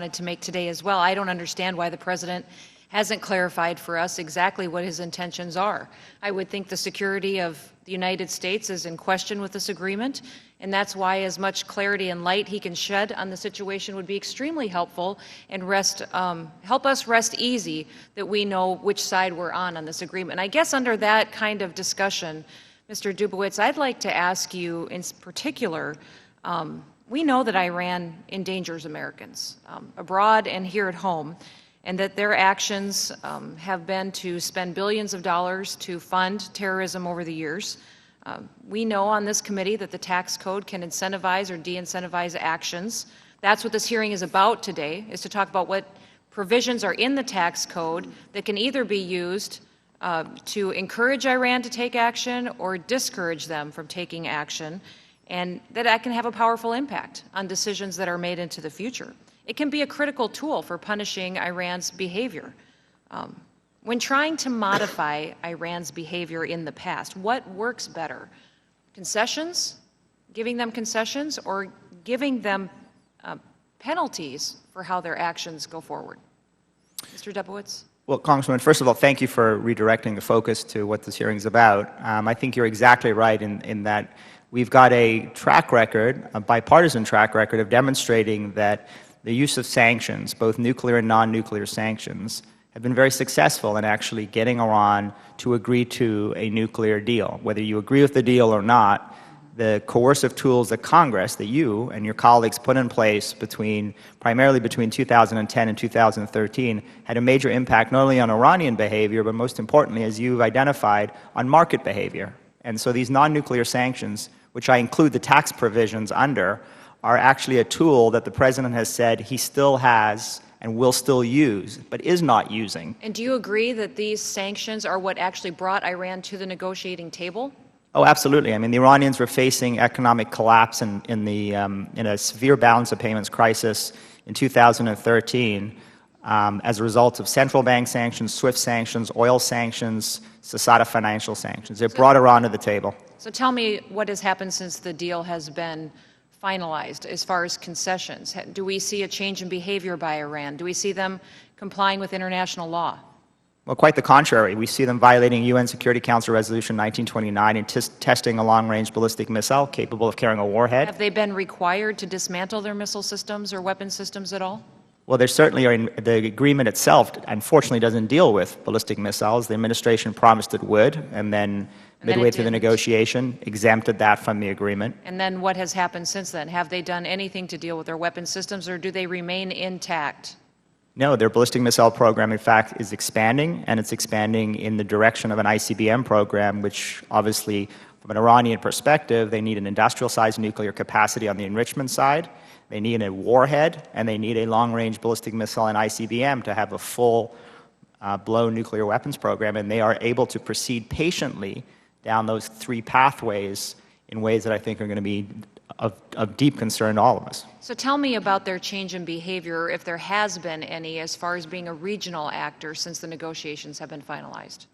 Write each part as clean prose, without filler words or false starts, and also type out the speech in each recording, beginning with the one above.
wanted to make today as well. I don't understand why the President hasn't clarified for us exactly what his intentions are. I would think the security of the United States is in question with this agreement, and that's why as much clarity and light he can shed on the situation would be extremely helpful and help us rest easy that we know which side we're on this agreement. And I guess under that kind of discussion, Mr. Dubowitz, I'd like to ask you in particular, we know that Iran endangers Americans abroad and here at home, and that their actions have been to spend billions of dollars to fund terrorism over the years. We know on this committee that the tax code can incentivize or de-incentivize actions. That's what this hearing is about today, is to talk about what provisions are in the tax code that can either be used to encourage Iran to take action or discourage them from taking action, and that can have a powerful impact on decisions that are made into the future. It can be a critical tool for punishing Iran's behavior. When trying to modify Iran's behavior in the past, what works better? Concessions, giving them concessions, or giving them penalties for how their actions go forward? Mr. Dubowitz? Well, Congresswoman, first of all, thank you for redirecting the focus to what this hearing is about. I think you're exactly right in that we've got a track record, a bipartisan track record of demonstrating that the use of sanctions, both nuclear and non-nuclear sanctions, have been very successful in actually getting Iran to agree to a nuclear deal. Whether you agree with the deal or not, the coercive tools that Congress, that you and your colleagues put in place primarily between 2010 and 2013, had a major impact not only on Iranian behavior, but most importantly, as you've identified, on market behavior. And so these non-nuclear sanctions, which I include the tax provisions under, are actually a tool that the President has said he still has and will still use, but is not using. And do you agree that these sanctions are what actually brought Iran to the negotiating table? Oh, absolutely. I mean, the Iranians were facing economic collapse in a severe balance of payments crisis in 2013 as a result of central bank sanctions, SWIFT sanctions, oil sanctions, Societa financial sanctions. It brought Iran to the table. So tell me what has happened since the deal has been finalized as far as concessions. Do we see a change in behavior by Iran? Do we see them complying with international law? Well, quite the contrary. We see them violating UN Security Council Resolution 1929 and testing a long-range ballistic missile capable of carrying a warhead. Have they been required to dismantle their missile systems or weapon systems at all? Well, there certainly are. The agreement itself, unfortunately, doesn't deal with ballistic missiles. The administration promised it would, and then midway through the negotiation, exempted that from the agreement. And then what has happened since then? Have they done anything to deal with their weapon systems, or do they remain intact? No, their ballistic missile program, in fact, is expanding, and it's expanding in the direction of an ICBM program, which obviously, from an Iranian perspective, they need an industrial-sized nuclear capacity on the enrichment side. They need a warhead, and they need a long-range ballistic missile and ICBM to have a full-blown nuclear weapons program, and they are able to proceed patiently down those three pathways in ways that I think are going to be of deep concern to all of us. So tell me about their change in behavior, if there has been any, as far as being a regional actor since the negotiations have been finalized.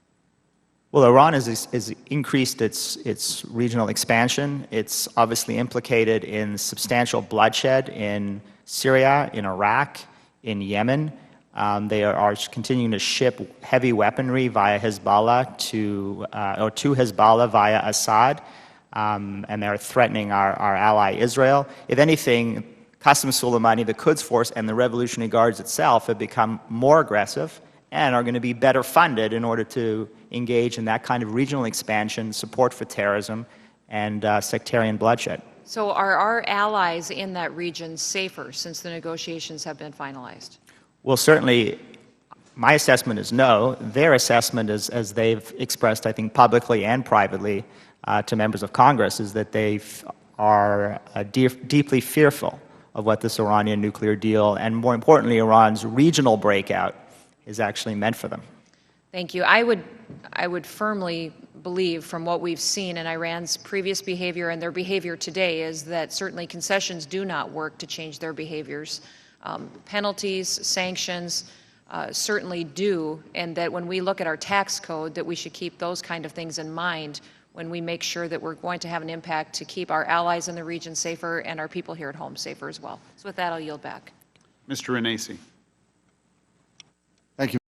Well, Iran has increased its regional expansion. It's obviously implicated in substantial bloodshed in Syria, in Iraq, in Yemen. They are continuing to ship heavy weaponry via Hezbollah to Hezbollah via Assad, and they're threatening our ally Israel. If anything, Qasem Soleimani, the Quds Force, and the Revolutionary Guards itself have become more aggressive and are going to be better funded in order to engage in that kind of regional expansion, support for terrorism, and sectarian bloodshed. So are our allies in that region safer since the negotiations have been finalized? Well, certainly, my assessment is no. Their assessment is, as they've expressed, I think, publicly and privately to members of Congress, is that they are deeply fearful of what this Iranian nuclear deal, and more importantly, Iran's regional breakout, is actually meant for them. Thank you. I would firmly believe, from what we've seen in Iran's previous behavior and their behavior today, is that certainly concessions do not work to change their behaviors. Penalties, sanctions certainly do, and that when we look at our tax code, that we should keep those kind of things in mind when we make sure that we're going to have an impact to keep our allies in the region safer and our people here at home safer as well. So with that, I'll yield back. Mr. Renacci.